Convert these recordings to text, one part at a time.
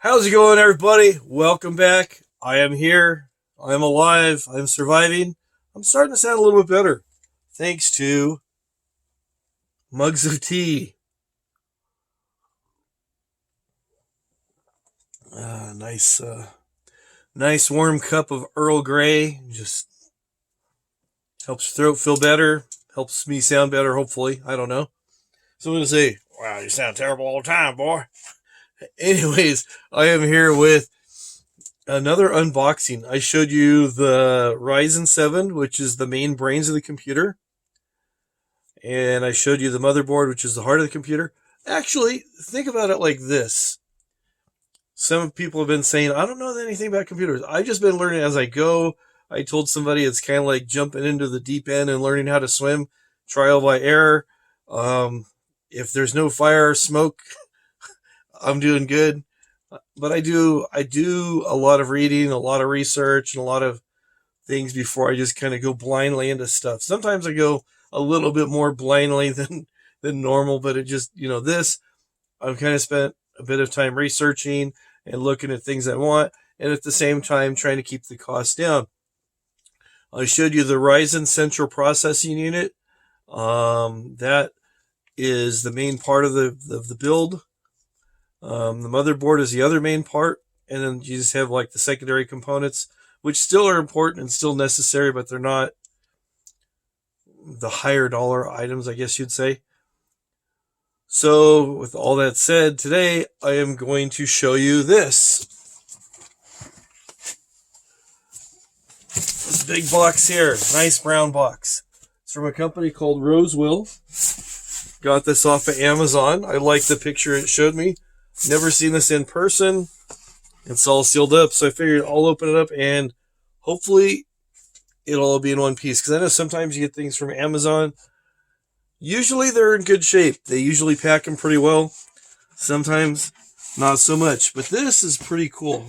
How's it going, everybody? Welcome back. I am here. I am alive. I'm surviving. I'm starting to sound a little bit better. Thanks to mugs of tea. Nice, nice warm cup of Earl Grey. Just helps throat feel better. Helps me sound better, hopefully. I don't know. So I'm going to say, wow, you sound terrible all the time, boy. Anyways, I am here with another unboxing. I showed you the Ryzen 7, which is the main brains of the computer. And I showed you the motherboard, which is the heart of the computer. Actually, think about it like this. Some people have been saying, I don't know anything about computers. I've just been learning as I go. I told somebody it's kind of like jumping into the deep end and learning how to swim, trial by error. If there's no fire or smoke, I'm doing good. But I do a lot of reading, a lot of research, and a lot of things before I just kind of go blindly into stuff. Sometimes I go a little bit more blindly than normal, but it just, this, I've kind of spent a bit of time researching and looking at things I want, and at the same time trying to keep the cost down. I showed you the Ryzen Central Processing Unit. That is the main part of the build. The motherboard is the other main part, and then you just have like the secondary components, which still are important and still necessary, but they're not the higher dollar items, I guess you'd say. So with all that said, today I am going to show you this big box here. Nice brown box. It's from a company called Rosewill. Got this off of Amazon. I like the picture it showed me. Never seen this in person. It's all sealed up, so I figured I'll open it up and hopefully it'll all be in one piece. Because I know sometimes you get things from Amazon. Usually they're in good shape. They usually pack them pretty well. Sometimes not so much. But this is pretty cool.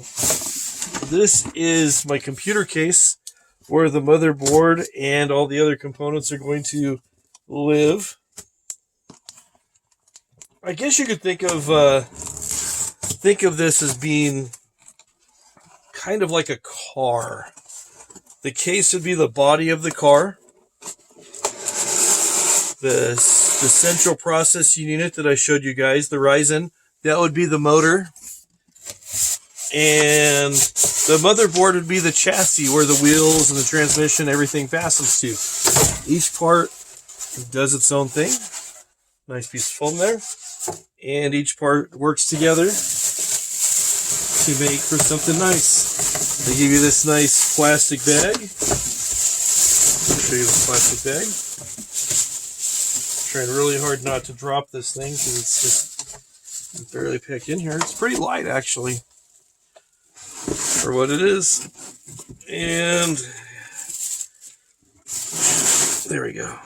This is my computer case where the motherboard and all the other components are going to live. I guess you could think of this as being kind of like a car. The case would be the body of the car. The central processing unit that I showed you guys, the Ryzen, that would be the motor. And the motherboard would be the chassis where the wheels and the transmission, everything fastens to. Each part does its own thing. Nice piece of foam there. And each part works together to make for something nice. They give you this nice plastic bag. I'll show you the plastic bag. I'm trying really hard not to drop this thing because it's just barely packed in here. It's pretty light actually for what it is. And there we go.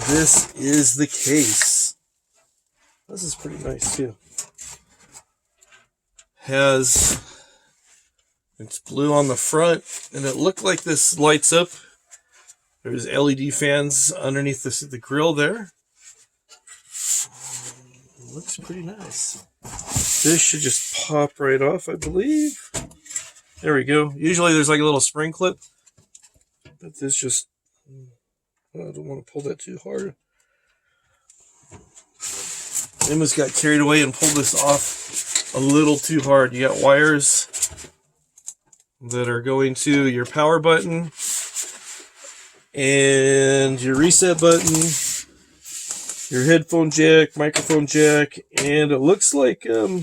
This is the case. This is pretty nice too. It's blue on the front, and it looked like this lights up. There's LED fans underneath the grill there. Looks pretty nice. This should just pop right off, I believe. There we go. Usually there's like a little spring clip, but this just... I don't want to pull that too hard. I almost got carried away and pulled this off a little too hard. You got wires that are going to your power button and your reset button, your headphone jack, microphone jack, and it looks like some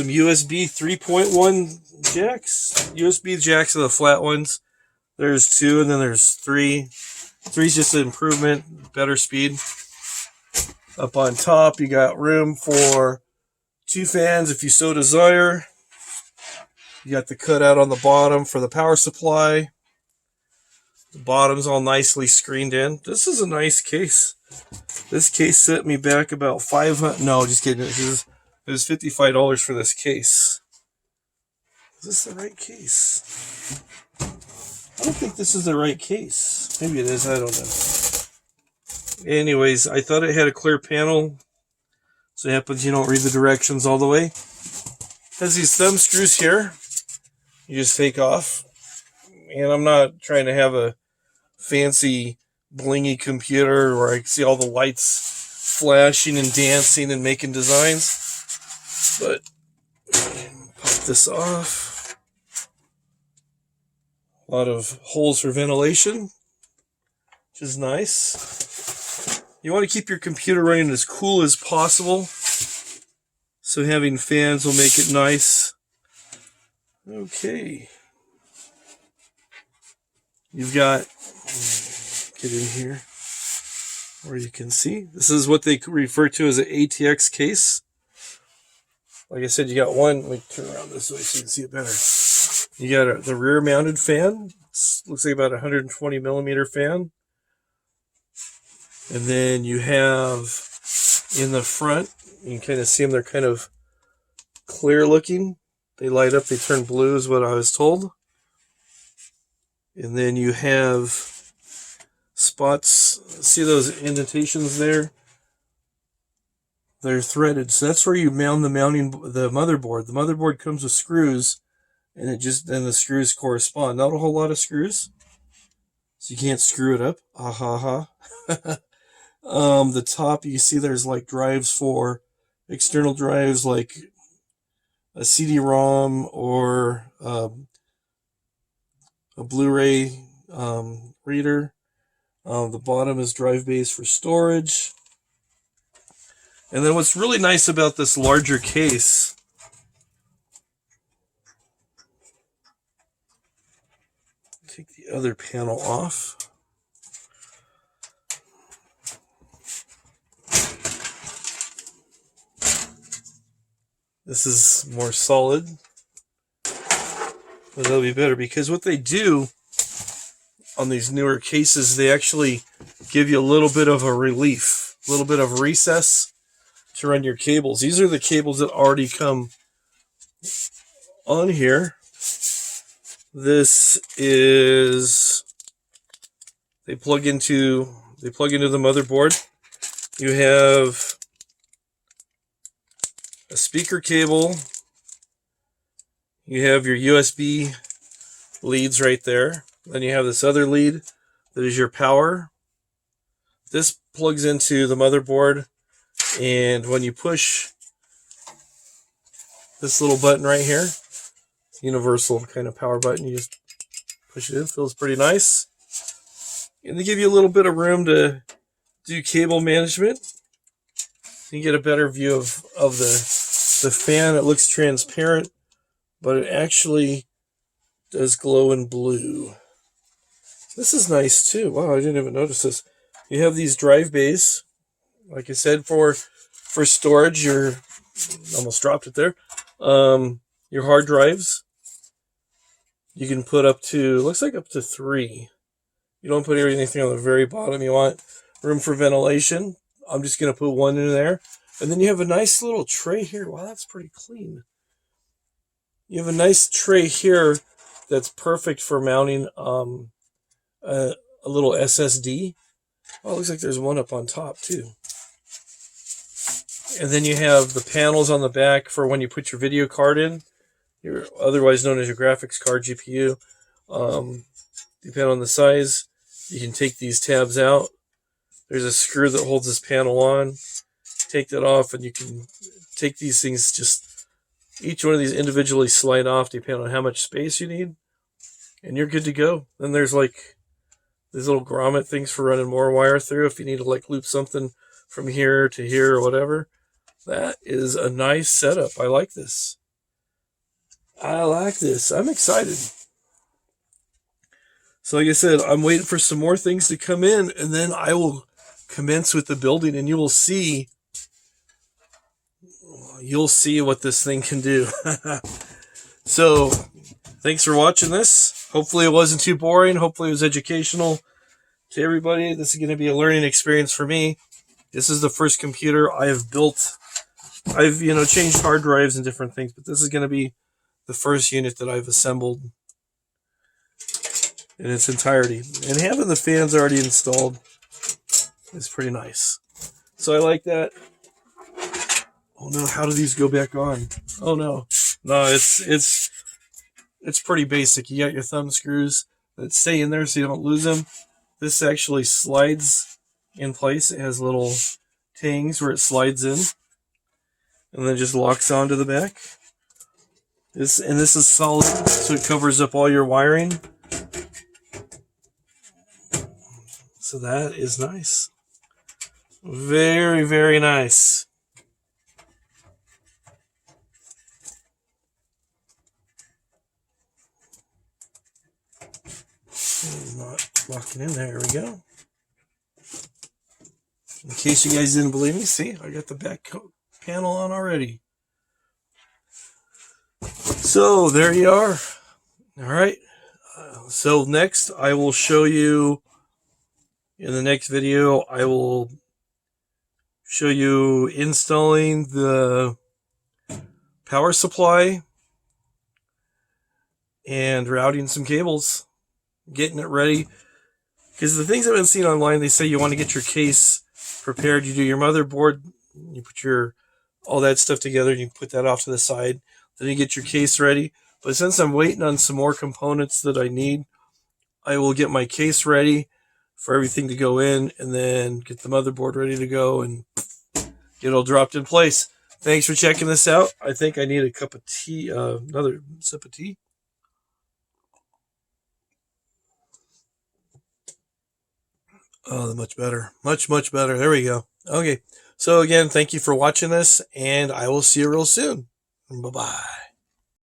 USB 3.1 jacks. USB jacks are the flat ones. There's 2 and then there's 3. 3's just an improvement, better speed. Up on top, you got room for 2 fans if you so desire. You got the cutout on the bottom for the power supply. The bottom's all nicely screened in. This is a nice case. This case set me back about $500. No, just kidding. It was $55 for this case. Is this the right case? I don't think this is the right case. Maybe it is. I don't know. Anyways, I thought it had a clear panel. So it happens you don't read the directions all the way. It has these thumb screws here. You just take off. And I'm not trying to have a fancy blingy computer where I see all the lights flashing and dancing and making designs. But pop this off. A lot of holes for ventilation, which is nice. You want to keep your computer running as cool as possible, so having fans will make it nice. Okay. You've got, get in here where you can see. This is what they refer to as an ATX case. Like I said, you got one. Let me turn around this way so you can see it better. You got the rear mounted fan. It looks like about a 120 millimeter fan. And then you have in the front, you can kind of see them. They're kind of clear looking. They light up, they turn blue is what I was told. And then you have spots. See those indentations there? They're threaded. So that's where you mount the motherboard. The motherboard comes with screws, and then the screws correspond. Not a whole lot of screws, so you can't screw it up. The top, you see there's like drives for external drives, like a CD-ROM or a Blu-ray reader. The bottom is drive bays for storage. And then what's really nice about this larger case, take the other panel off. This is more solid, but that'll be better because what they do on these newer cases, they actually give you a little bit of a relief, a little bit of recess to run your cables. These are the cables that already come on here. This is, they plug into the motherboard. You have a speaker cable. You have your USB leads right there. Then you have this other lead that is your power. This plugs into the motherboard, and when you push this little button right here, universal kind of power button, you just push it in. Feels pretty nice. And they give you a little bit of room to do cable management. You get a better view of the fan. It looks transparent, but it actually does glow in blue. This is nice too. Wow, I didn't even notice this. You have these drive bays, like I said, for storage. Your almost dropped it there. Your hard drives. You can put up to, looks like up to 3. You don't put anything on the very bottom. You want room for ventilation. I'm just going to put one in there. And then you have a nice little tray here. Wow, that's pretty clean. You have a nice tray here that's perfect for mounting a little SSD. Oh, it looks like there's one up on top too. And then you have the panels on the back for when you put your video card in, otherwise known as your graphics card, GPU. Depending on the size, you can take these tabs out. There's a screw that holds this panel on. Take that off, and you can take these things, just each one of these individually slide off depending on how much space you need, and you're good to go. Then there's like these little grommet things for running more wire through if you need to like loop something from here to here or whatever. That is a nice setup. I like this. I'm excited. So like I said, I'm waiting for some more things to come in, and then I will commence with the building, and you'll see what this thing can do. So thanks for watching this. Hopefully it wasn't too boring. Hopefully it was educational to everybody. This is going to be a learning experience for me. This is the first computer I have built. I've changed hard drives and different things, but this is going to be the first unit that I've assembled in its entirety. And having the fans already installed is pretty nice. So I like that. Oh no, how do these go back on? Oh no. No, it's pretty basic. You got your thumb screws that stay in there so you don't lose them. This actually slides in place. It has little tangs where it slides in and then just locks onto the back. This is solid, so it covers up all your wiring. So that is nice. Very, very nice. Not locking in there. Here we go. In case you guys didn't believe me, see, I got the back panel on already. So there you are. All right. So next, I will show you in the next video. I will show you installing the power supply and routing some cables, getting it ready. Because the things I've been seeing online, they say you want to get your case prepared. You do your motherboard, you put all that stuff together, and you put that off to the side. Then you get your case ready. But since I'm waiting on some more components that I need, I will get my case ready for everything to go in, and then get the motherboard ready to go and get it all dropped in place. Thanks for checking this out. I think I need a cup of tea, another sip of tea. Oh, much better. Much, much better. There we go. Okay. So again, thank you for watching this, and I will see you real soon. Bye-bye.